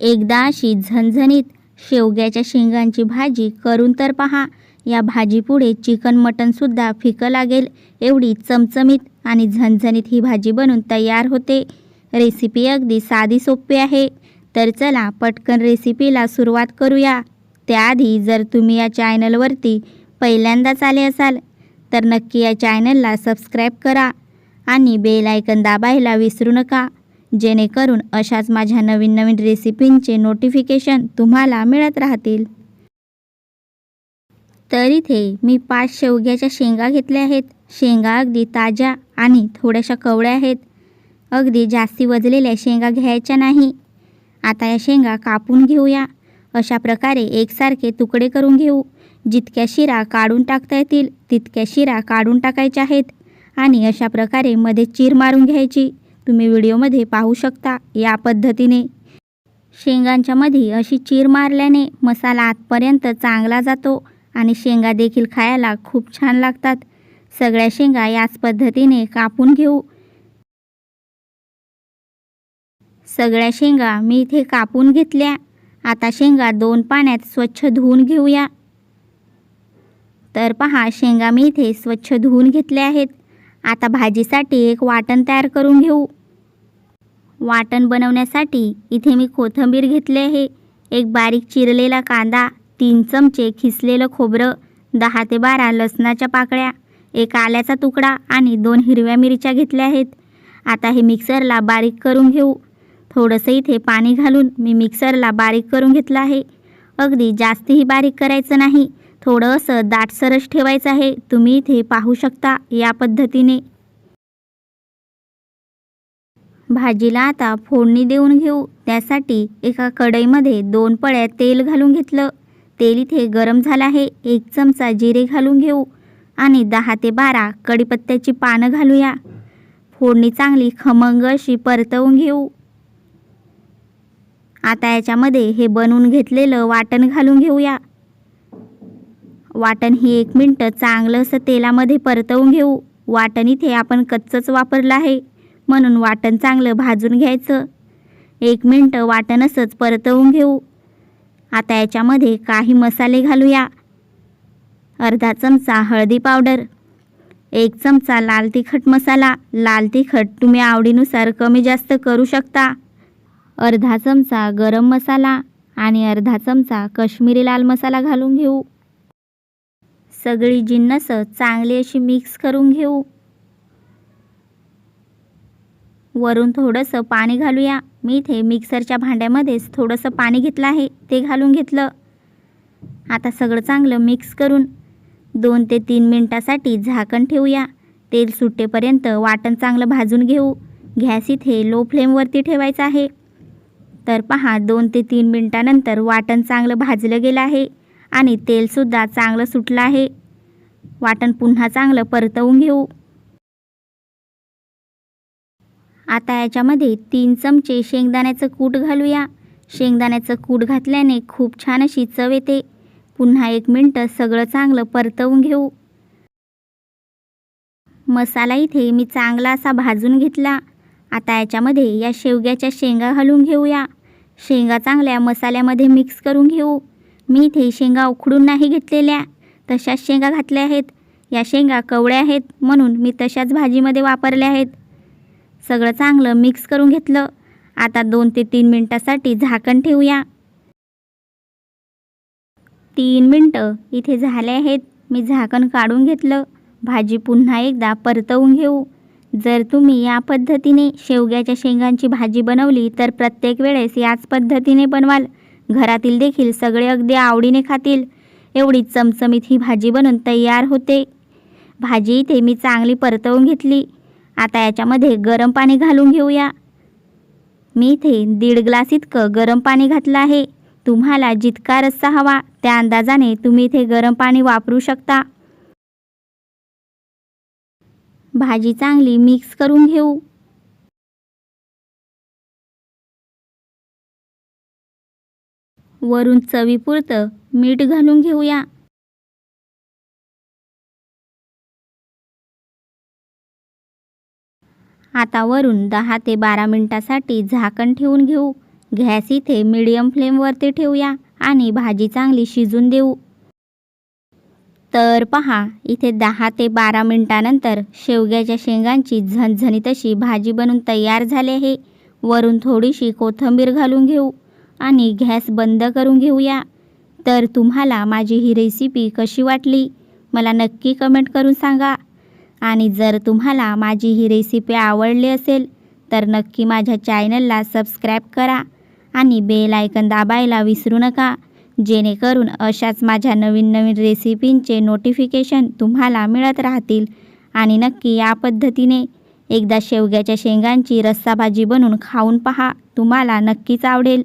एकदा अशी झणझणीत शेवग्याच्या शेंगांची भाजी करून तर पहा. या भाजीपुढे चिकन मटणसुद्धा फिकं लागेल एवढी चमचमीत आणि झणझणीत ही भाजी बनून तयार होते. रेसिपी अगदी साधी सोपी आहे. तर चला पटकन रेसिपीला सुरुवात करूया. त्याआधी जर तुम्ही या चॅनलवरती पहिल्यांदाच आले असाल तर नक्की या चॅनलला सबस्क्राईब करा आणि बेल आयकन दाबायला विसरू नका, जेणेकरून अशाच माझ्या नवीन नवीन रेसिपींचे नोटिफिकेशन तुम्हाला मिळत राहतील. तर इथे मी 5 शेवग्याच्या शेंगा घेतल्या आहेत. शेंगा अगदी ताज्या आणि थोड्याशा कवळ्या आहेत. अगदी जास्ती वजलेल्या शेंगा घ्यायच्या नाही. आता या शेंगा कापून घेऊया. अशा प्रकारे एकसारखे तुकडे करून घेऊ. जितक्या शिरा काढून टाकता येतील तितक्या शिरा काढून टाकायच्या आहेत आणि अशा प्रकारे मध्ये चीर मारून घ्यायची. तुम्ही व्हिडिओमध्ये पाहू शकता. या पद्धतीने शेंगांच्या मध्ये अशी चीर मारल्याने मसाला आतपर्यंत चांगला जातो आणि शेंगा देखील खायला खूप छान लागतात. सगळ्या शेंगा याच पद्धतीने कापून घेऊ. सगळ्या शेंगा मी इथे कापून घेतल्या. आता शेंगा 2 पाण्यात स्वच्छ धुवून घेऊया. तर पहा, शेंगा मी इथे स्वच्छ धुवून घेतल्या आहेत. आता भाजीसाठी एक वाटण तयार करून घेऊ. वाटण बनवण्यासाठी इथे मी कोथिंबीर घेतली आहे, एक बारीक चिरलेला कांदा, 3 चमचे खिसलेलं खोबरं, 10 ते 12 लसणाच्या पाकळ्या, एक आल्याचा तुकडा आणि 2 हिरव्या मिरच्या घेतल्या आहेत. आता हे मिक्सरला बारीक करून घेऊ. थोडंसं इथे पाणी घालून मी मिक्सरला बारीक करून घेतलं आहे. अगदी जास्तही बारीक करायचं नाही, थोडं असं दाटसरच ठेवायचं आहे. तुम्ही इथे पाहू शकता या पद्धतीने. भाजीला आता फोडणी देऊन घेऊ. त्यासाठी एका कढईमध्ये 2 पळ्या तेल घालून घेतलं. तेल इथे गरम झालं आहे. 1 चमचा जिरे घालून घेऊ आणि 10 ते 12 कढीपत्त्याची पानं घालूया. फोडणी चांगली खमंग अशी परतवून घेऊ. आता याच्यामध्ये हे बनवून घेतलेलं वाटण घालून घेऊया. वाटण ही 1 मिनिट चांगलं असं तेलामध्ये परतवून घेऊ. वाटण इथे आपण कच्चंच वापरलं आहे, म्हणून वाटण चांगलं भाजून घ्यायचं. 1 मिनिट वाटण असंच परतवून घेऊ. आता याच्यामध्ये काही मसाले घालूया. अर्धा चमचा हळदी पावडर, 1 चमचा लाल तिखट मसाला. लाल तिखट तुम्ही आवडीनुसार कमी जास्त करू शकता. अर्धा चमचा गरम मसाला आणि अर्धा चमचा काश्मीरी लाल मसाला घालून घेऊ. सगळी जिन्नस चांगली अशी मिक्स करून घेऊ. वरून थोडंसं पाणी घालूया. मी इथे मिक्सरच्या भांड्यामध्येच थोडंसं पाणी घेतलं आहे, ते घालून घेतलं. आता सगळं चांगलं मिक्स करून 2 ते 3 मिनिटासाठी झाकण ठेवूया. तेल सुटेपर्यंत वाटण चांगलं भाजून घेऊ. गॅस इथे लो फ्लेमवरती ठेवायचा आहे. तर पहा, 2 ते 3 मिनिटानंतर वाटण चांगलं भाजलं गेलं आहे आणि तेलसुद्धा चांगलं सुटलं आहे. वाटण पुन्हा चांगलं परतवून घेऊ. आता याच्यामध्ये 3 चमचे शेंगदाण्याचं कूट घालूया. शेंगदाण्याचं कूट घातल्याने खूप छान अशी चव येते. पुन्हा 1 मिनिट सगळं चांगलं परतवून घेऊ. मसाला इथे मी चांगला असा भाजून घेतला. आता याच्यामध्ये या शेवग्याच्या शेंगा घालून घेऊया. शेंगा चांगल्या मसाल्यामध्ये मिक्स करून घेऊ. मी इथे शेंगा उकडून नाही घेतलेल्या, तशाच शेंगा घातल्या आहेत. या शेंगा कवळ्या आहेत म्हणून मी तशाच भाजीमध्ये वापरल्या आहेत. सगळं चांगलं मिक्स करून घेतलं. आता 2 ते 3 मिनिटासाठी झाकण ठेवूया. 3 मिनिटं इथे झाले आहेत. मी झाकण काढून घेतलं. भाजी पुन्हा एकदा परतवून घेऊ. जर तुम्ही या पद्धतीने शेवग्याच्या शेंगांची भाजी बनवली तर प्रत्येक वेळेस याच पद्धतीने बनवाल. घरातील देखील सगळे अगदी आवडीने खातील. एवढी चमचमीत ही भाजी बनून तयार होते. भाजी इथे मी चांगली परतवून घेतली. आता याच्यामध्ये गरम पाणी घालून घेऊया. मी इथे 1.5 ग्लास इतकं गरम पाणी घातलं आहे. तुम्हाला जितका रस्सा हवा त्या अंदाजाने तुम्ही इथे गरम पाणी वापरू शकता. भाजी चांगली मिक्स करून घेऊ. वरून चवीपुरतं मीठ घालून घेऊया. आता वरून 10 ते 12 मिनिटासाठी झाकण ठेवून घेऊ. गॅस इथे मीडियम फ्लेमवरती ठेवूया आणि भाजी चांगली शिजून देऊ। तर पहा, इथे 10 ते 12 मिनिटानंतर शेवग्याच्या शेंगांची झणझणीत अशी भाजी बनून तयार झाली आहे। वरून थोडीशी कोथिंबीर घालून घेऊ आणि गॅस बंद करून घेऊया। तर तुम्हाला माझी ही रेसिपी कशी वाटली मला नक्की कमेंट करून सांगा। आणि जर तुम्हाला माझी ही रेसिपी आवडली असेल तर नक्की माझ्या चॅनलला सबस्क्राईब करा आणि बेल आयकॉन दाबायला विसरू नका, जेणेकरून अशाच माझ्या नवीन नवीन रेसिपींचे नोटिफिकेशन तुम्हाला मिळत राहतील। आणि नक्की या पद्धतीने एकदा शेवग्याच्या शेंगांची रस्सा भाजी बनवून खाऊन पहा, तुम्हाला नक्कीच आवडेल।